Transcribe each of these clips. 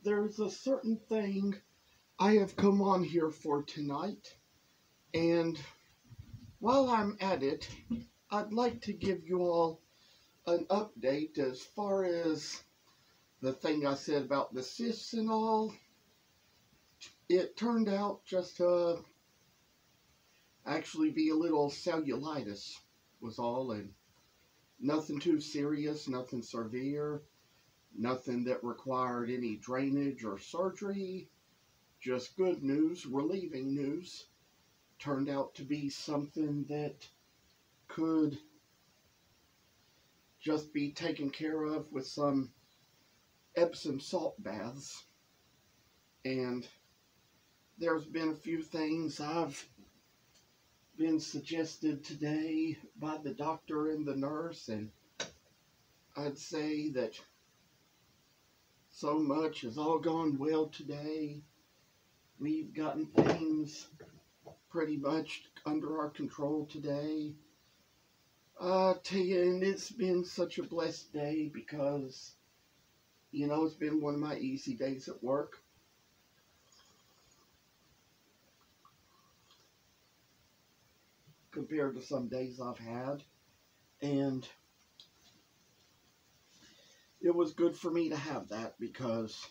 there's a certain thing I have come on here for tonight, and while I'm at it, I'd like to give you all an update as far as the thing I said about the cysts and all. It turned out just to actually be a little cellulitis was all, and nothing too serious, nothing severe, nothing that required any drainage or surgery. Just good news, relieving news. Turned out to be something that could just be taken care of with some Epsom salt baths. And there's been a few things I've been suggested today by the doctor and the nurse, and I'd say that so much has all gone well today. We've gotten things pretty much under our control today. I tell you, and it's been such a blessed day because, it's been one of my easy days at work. Compared to some days I've had. And it was good for me to have that because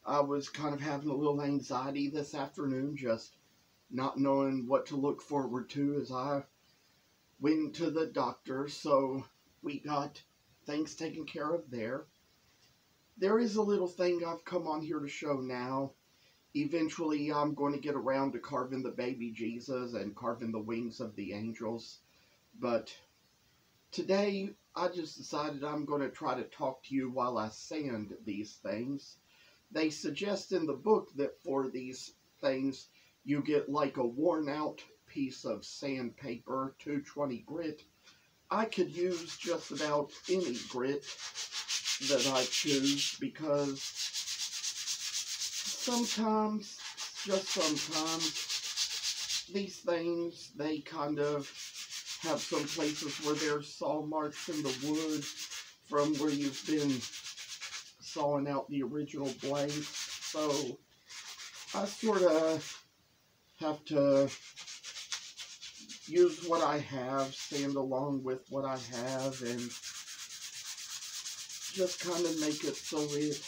I was kind of having a little anxiety this afternoon, just not knowing what to look forward to as I went to the doctor. So we got things taken care of there. There is a little thing I've come on here to show now. Eventually I'm going to get around to carving the baby Jesus and carving the wings of the angels. But today I just decided I'm going to try to talk to you while I sand these things. They suggest in the book that for these things you get like a worn out piece of sandpaper, 220 grit. I could use just about any grit that I choose because sometimes, just sometimes, these things, they kind of have some places where there's saw marks in the wood from where you've been sawing out the original blades. So I sort of have to use what I have, sand along with what I have, and just kind of make it so it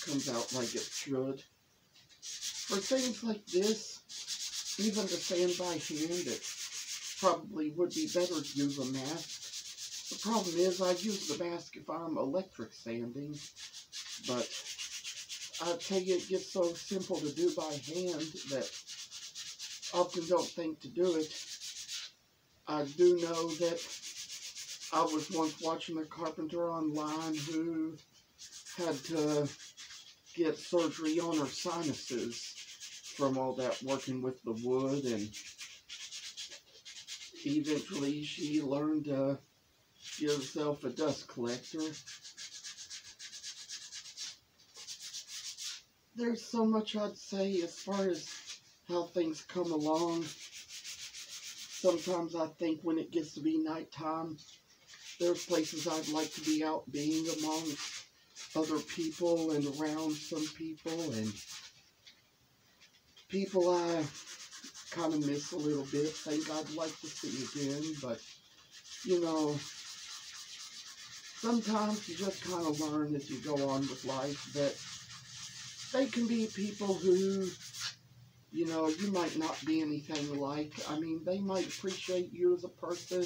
comes out like it should. For things like this, even to sand by hand, it probably would be better to use a mask. The problem is I use the mask if I'm electric sanding, but I tell you, it gets so simple to do by hand that I often don't think to do it. I do know that I was once watching a carpenter online who had to get surgery on her sinuses from all that working with the wood, and eventually she learned to get herself a dust collector. There's so much I'd say as far as how things come along. Sometimes I think when it gets to be nighttime, there's places I'd like to be out being among other people and around some people, and people I kind of miss a little bit, things I'd like to see again. But, sometimes you just kind of learn as you go on with life that they can be people who, you might not be anything like. I mean, they might appreciate you as a person.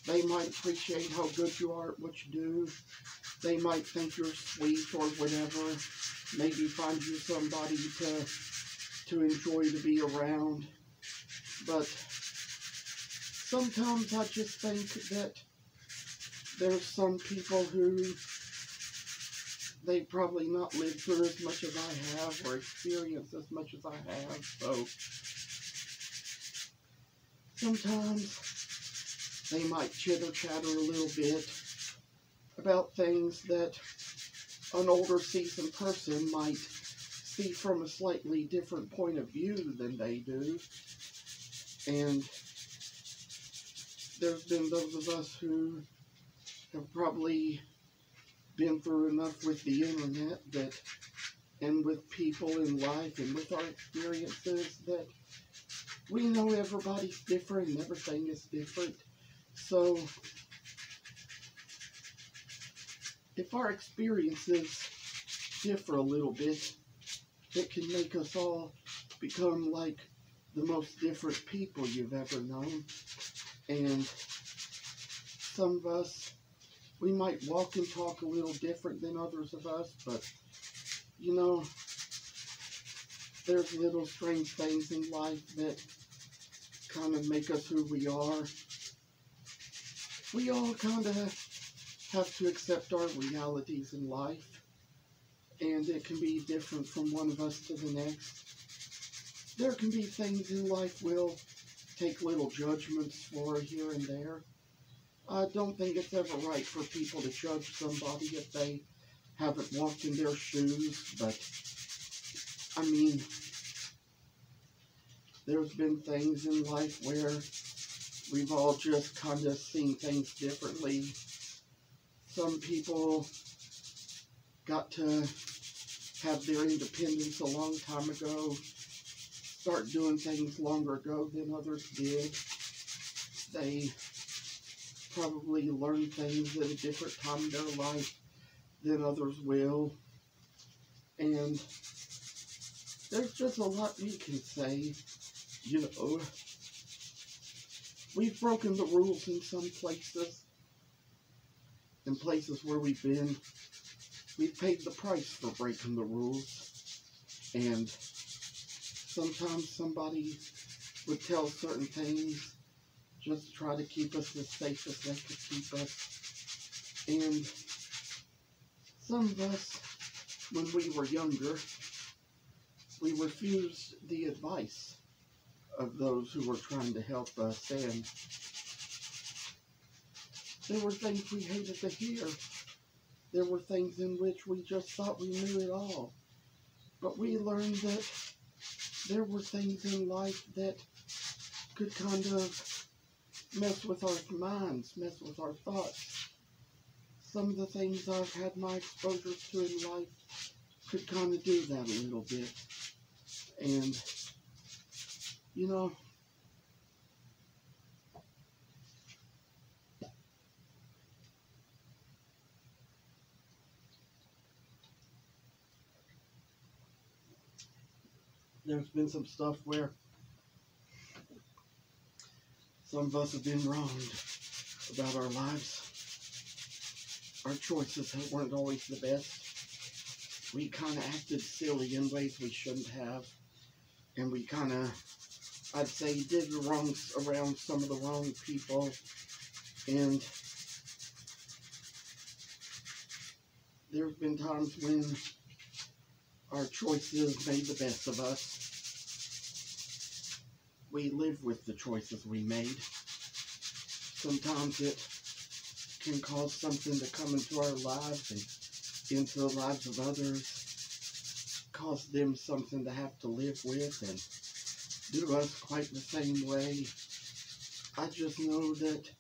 They might appreciate how good you are at what you do. They might think you're sweet or whatever. Maybe find you somebody to enjoy to be around. But sometimes I just think that there's some people who they probably not lived through as much as I have or experienced as much as I have. So sometimes they might chitter-chatter a little bit about things that an older seasoned person might see from a slightly different point of view than they do. And there's been those of us who have probably been through enough with the internet that, and with people in life and with our experiences, that we know everybody's different and everything is different. So if our experiences differ a little bit, it can make us all become like the most different people you've ever known. And some of us, we might walk and talk a little different than others of us, but you know, there's little strange things in life that kind of make us who we are. We all kind of have to accept our realities in life, and it can be different from one of us to the next. There can be things in life we'll take little judgments for here and there. I don't think it's ever right for people to judge somebody if they haven't walked in their shoes, but I mean, there's been things in life where we've all just kind of seen things differently. Some people got to have their independence a long time ago, start doing things longer ago than others did. They probably learn things at a different time in their life than others will. And there's just a lot we can say. You know, we've broken the rules in some places. In places where we've been, we've paid the price for breaking the rules. And sometimes somebody would tell certain things just to try to keep us as safe as they could keep us. And some of us, when we were younger, we refused the advice of those who were trying to help us, and there were things we hated to hear. There were things in which we just thought we knew it all. But we learned that there were things in life that could kind of mess with our minds, mess with our thoughts. Some of the things I've had my exposure to in life could kind of do that a little bit. And, you know, there's been some stuff where some of us have been wronged about our lives. Our choices weren't always the best. We kind of acted silly in ways we shouldn't have. And we kind of, I'd say, did the wrongs around some of the wrong people. And there have been times when our choices made the best of us. We live with the choices we made. Sometimes it can cause something to come into our lives and into the lives of others, cause them something to have to live with and do us quite the same way. I just know that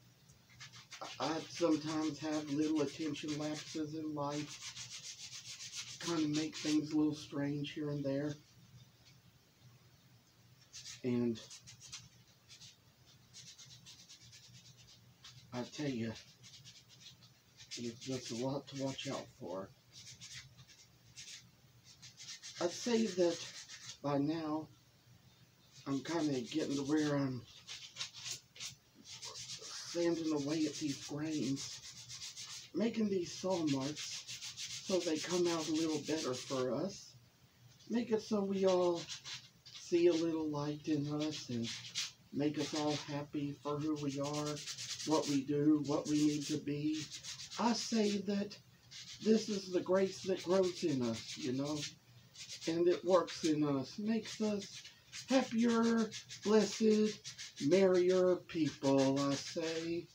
I sometimes have little attention lapses in life, kind of make things a little strange here and there. And I tell you, it's just a lot to watch out for. I'd say that by now, I'm kind of getting to where I'm sanding away at these grains, making these saw marks so they come out a little better for us. Make it so we all see a little light in us and make us all happy for who we are, what we do, what we need to be. I say that this is the grace that grows in us, you know, and it works in us, makes us happier, blessed, merrier people, I say.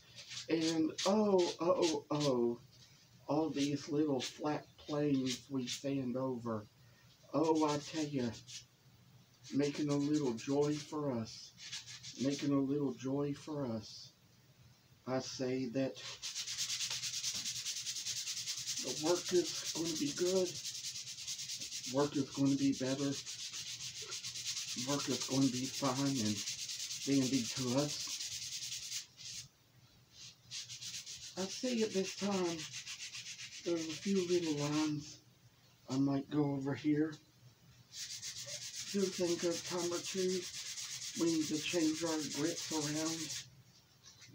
And oh, all these little flat plains we stand over. Oh, I tell you, making a little joy for us, making a little joy for us. I say that The work is going to be good. Work is going to be better. Work is going to be fine and dandy to us. I see at this time, there's a few little lines I might go over here. Do think a time or two we need to change our grips around.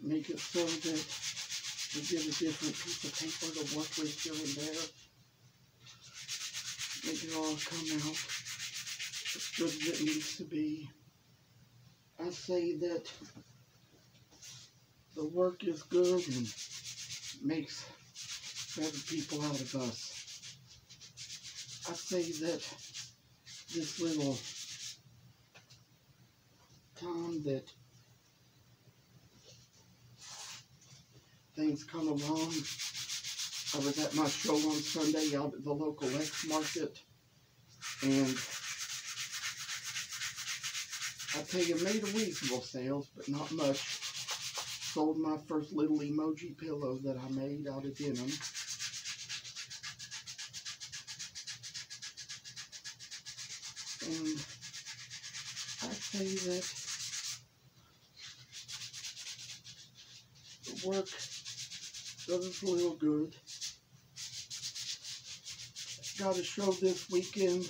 Make it so that we get a different piece of paper to work with here and there. Make it all come out as good as it needs to be. I say that the work is good and makes better people out of us. I say that this little time that things come along. I was at my show on Sunday out at the local X Market, and I tell you, made a reasonable sales, but not much. Sold my first little emoji pillow that I made out of denim. And I say that the work does us a little good. Got a show this weekend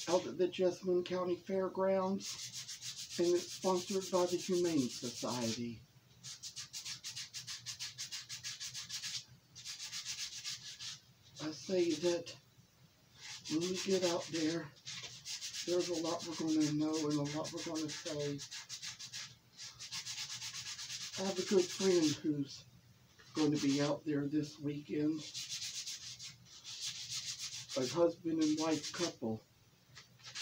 out at the Jessamine County Fairgrounds, and it's sponsored by the Humane Society. I say that when we get out there, there's a lot we're going to know and a lot we're going to say. I have a good friend who's going to be out there this weekend. A husband and wife couple.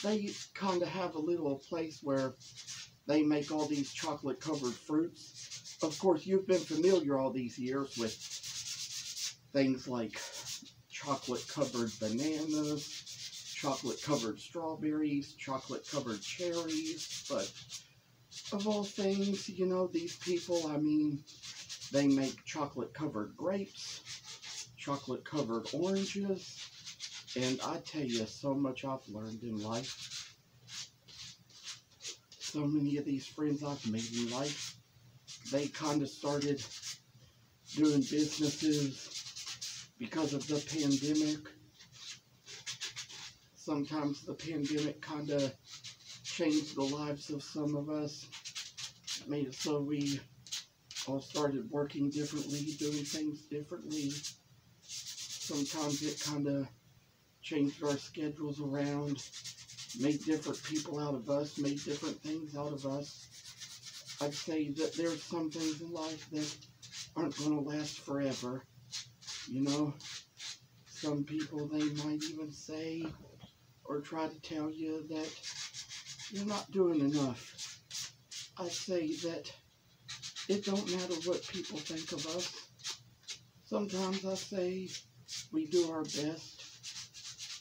They kind of have a little place where they make all these chocolate covered fruits. Of course, you've been familiar all these years with things like chocolate covered bananas, chocolate covered strawberries, chocolate covered cherries, but of all things, you know, these people, I mean, they make chocolate covered grapes, chocolate covered oranges, and I tell you, so much I've learned in life. So many of these friends I've made in life, they kind of started doing businesses because of the pandemic. Sometimes the pandemic kind of changed the lives of some of us. Made it so we all started working differently, doing things differently. Sometimes it kind of changed our schedules around, made different people out of us, made different things out of us. I'd say that there's some things in life that aren't going to last forever. You know, some people, they might even say or try to tell you that you're not doing enough. I say that it don't matter what people think of us. Sometimes I say we do our best.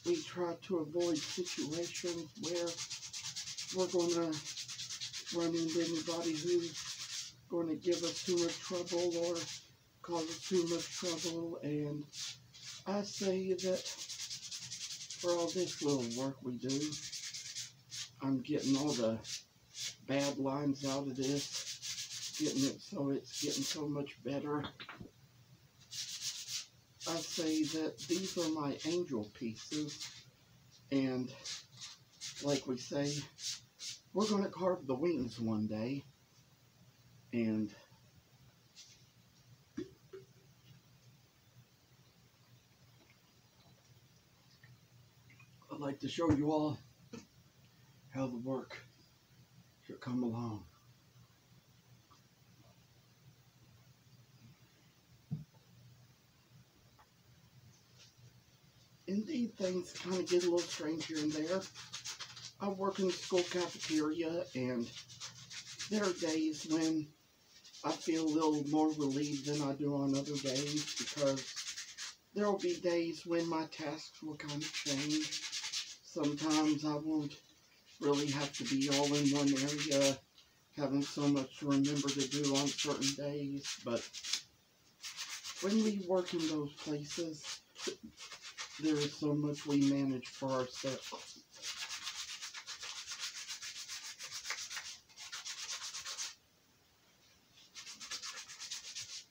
We try to avoid situations where we're going to run into anybody who's going to give us too much trouble or cause us too much trouble. And I say that for all this little work we do, I'm getting all the bad lines out of this, getting it so it's getting so much better. I say that these are my angel pieces, and like we say, we're going to carve the wings one day, and I'd like to show you all how the work should come along. Indeed, things kind of get a little strange here and there. I work in the school cafeteria, and there are days when I feel a little more relieved than I do on other days, because there will be days when my tasks will kind of change. Sometimes I won't really have to be all in one area, having so much to remember to do on certain days, but when we work in those places, there is so much we manage for ourselves.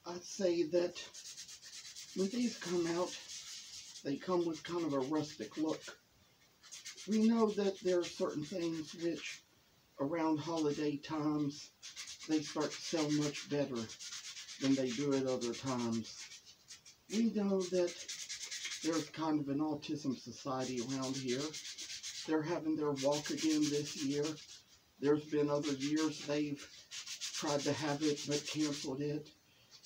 I'd say that when these come out, they come with kind of a rustic look. We know that there are certain things which, around holiday times, they start to sell much better than they do at other times. We know that there's kind of an autism society around here. They're having their walk again this year. There's been other years they've tried to have it but canceled it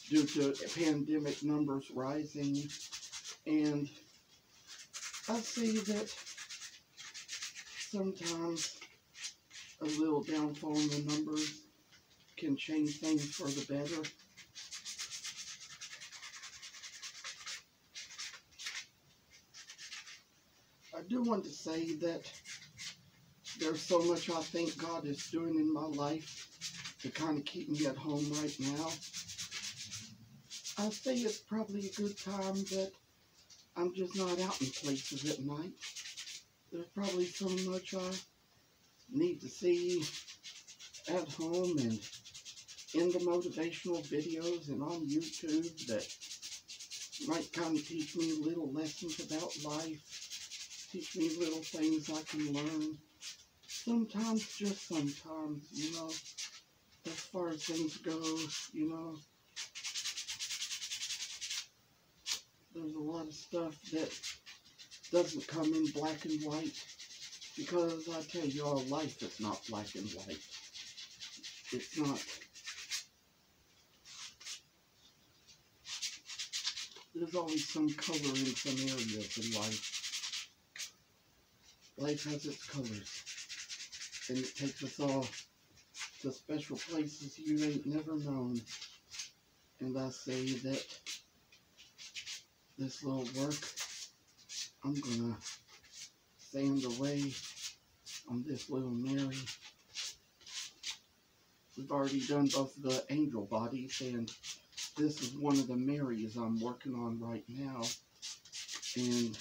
due to pandemic numbers rising. And I see that sometimes a little downfall in the numbers can change things for the better. I do want to say that there's so much I think God is doing in my life to kind of keep me at home right now. I say it's probably a good time that I'm just not out in places at night. There's probably so much I need to see at home and in the motivational videos and on YouTube that might kind of teach me little lessons about life, teach me little things I can learn. Sometimes, just sometimes, you know, as far as things go, you know, there's a lot of stuff that doesn't come in black and white, because I tell you all, life is not black and white. It's not. There's always some color in some areas in life. Life has its colors, and it takes us all to special places you ain't never known. And I say that this little work, I'm gonna sand away on this little Mary. We've already done both the angel bodies, and this is one of the Marys I'm working on right now. And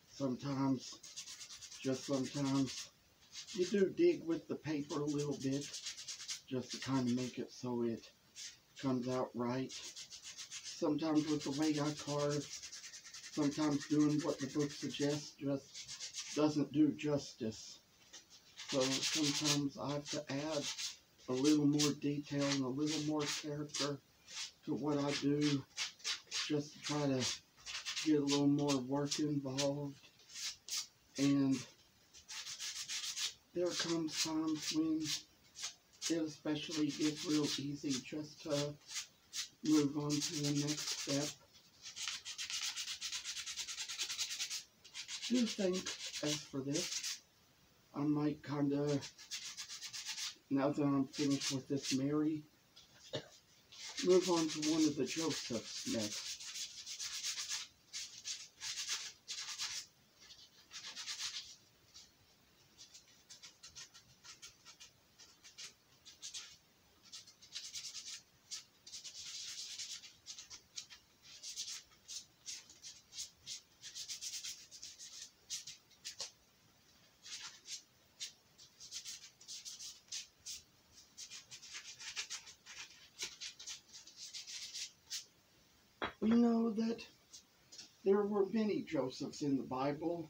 sometimes, just sometimes, you do dig with the paper a little bit, just to kind of make it so it comes out right. Sometimes with the way I carve, sometimes doing what the book suggests just doesn't do justice. So sometimes I have to add a little more detail and a little more character to what I do, just to try to get a little more work involved. And there comes times when it especially gets real easy just to move on to the next step. Do think, as for this, I might kind of, now that I'm finished with this Mary, move on to one of the Josephs next. We know that there were many Josephs in the Bible.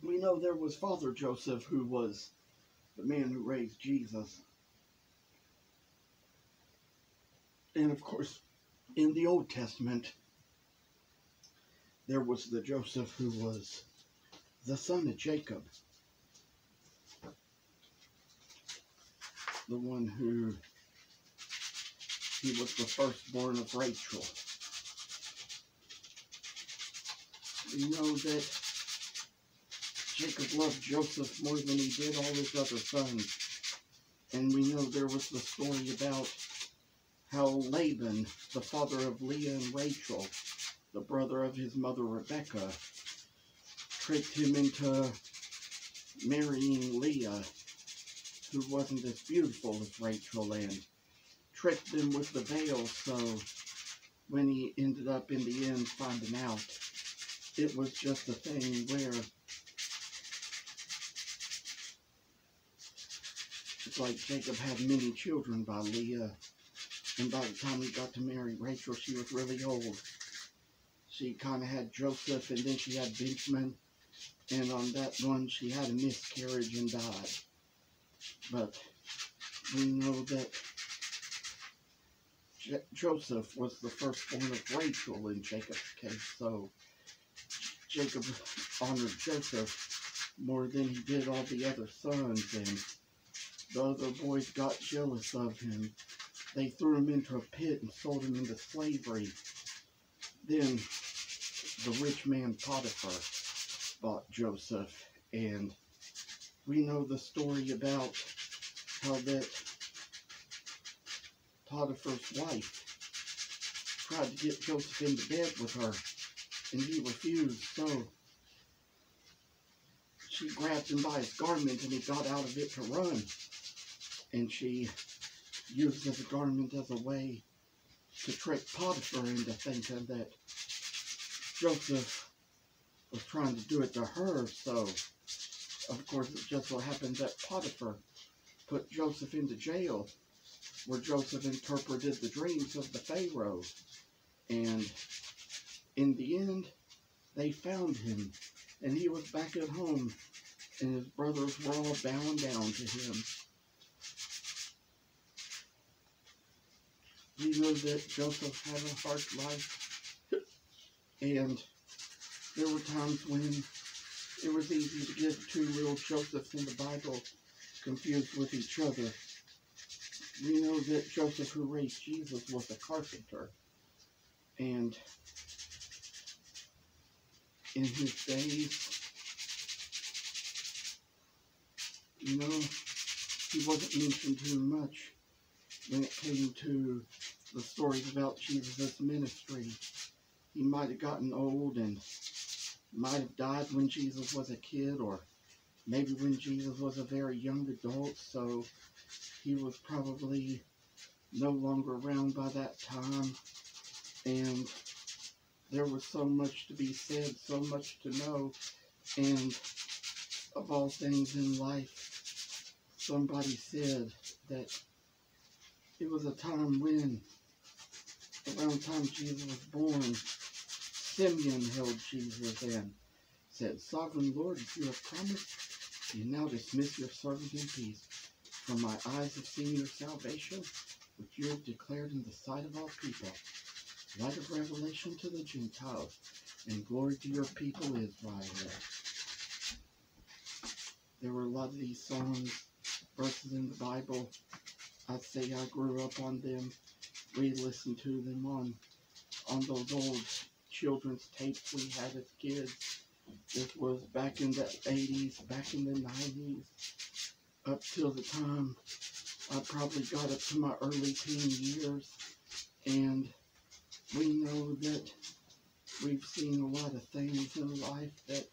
We know there was Father Joseph, who was the man who raised Jesus. And of course, in the Old Testament, there was the Joseph who was the son of Jacob. The one who, he was the firstborn of Rachel. We know that Jacob loved Joseph more than he did all his other sons. And we know there was the story about how Laban, the father of Leah and Rachel, the brother of his mother Rebekah, tricked him into marrying Leah, who wasn't as beautiful as Rachel, and tricked them with the veil, so when he ended up in the end finding out, it was just a thing where it's like Jacob had many children by Leah, and by the time he got to marry Rachel, she was really old. She kind of had Joseph, and then she had Benjamin, and on that one she had a miscarriage and died. But we know that Joseph was the firstborn of Rachel in Jacob's case, so Jacob honored Joseph more than he did all the other sons, and the other boys got jealous of him. They threw him into a pit and sold him into slavery. Then the rich man Potiphar bought Joseph, and we know the story about how that Potiphar's wife tried to get Joseph into bed with her, and he refused, so she grabbed him by his garment, and he got out of it to run, and she used his garment as a way to trick Potiphar into thinking that Joseph was trying to do it to her. So of course it just so happened that Potiphar put Joseph into jail, where Joseph interpreted the dreams of the Pharaoh, and in the end they found him, and he was back at home, and his brothers were all bowing down to him. We know that Joseph had a hard life, and there were times when it was easy to get two little Josephs in the Bible confused with each other. We know that Joseph, who raised Jesus, was a carpenter, and in his days, you know, he wasn't mentioned too much when it came to the stories about Jesus' ministry. He might have gotten old and might have died when Jesus was a kid, or maybe when Jesus was a very young adult, so he was probably no longer around by that time, and there was so much to be said, so much to know, and of all things in life, somebody said that it was a time when, around the time Jesus was born, Simeon held Jesus and said, "Sovereign Lord, if you have promised, you now dismiss your servant in peace. For my eyes have seen your salvation, which you have declared in the sight of all people, light of revelation to the Gentiles, and glory to your people Israel." There were a lot of these songs, verses in the Bible. I'd say I grew up on them. We listened to them on those old children's tapes we had as kids. This was back in the 80s, back in the 90s, up till the time I probably got up to my early teen years. And we know that we've seen a lot of things in life that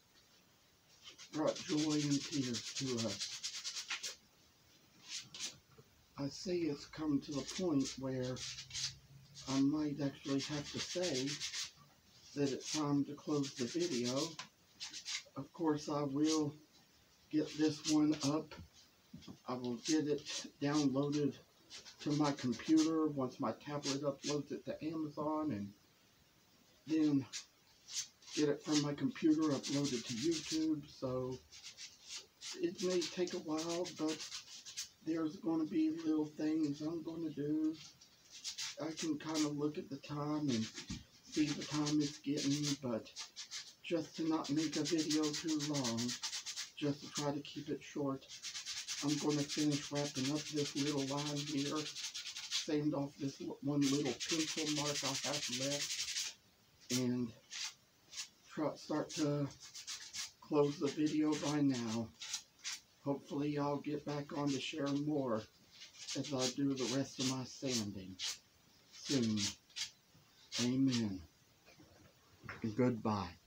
brought joy and tears to us. I say it's come to the point where I might actually have to say that it's time to close the video. Of course, I will get this one up. I will get it downloaded to my computer once my tablet uploads it to Amazon, and then get it from my computer uploaded to YouTube. So it may take a while, but there's going to be little things I'm going to do. I can kind of look at the time and see the time it's getting, but just to not make a video too long, just to try to keep it short, I'm going to finish wrapping up this little line here, sand off this one little pencil mark I have left, and start to close the video by now. Hopefully I'll get back on to share more as I do the rest of my sanding soon. Amen. Goodbye.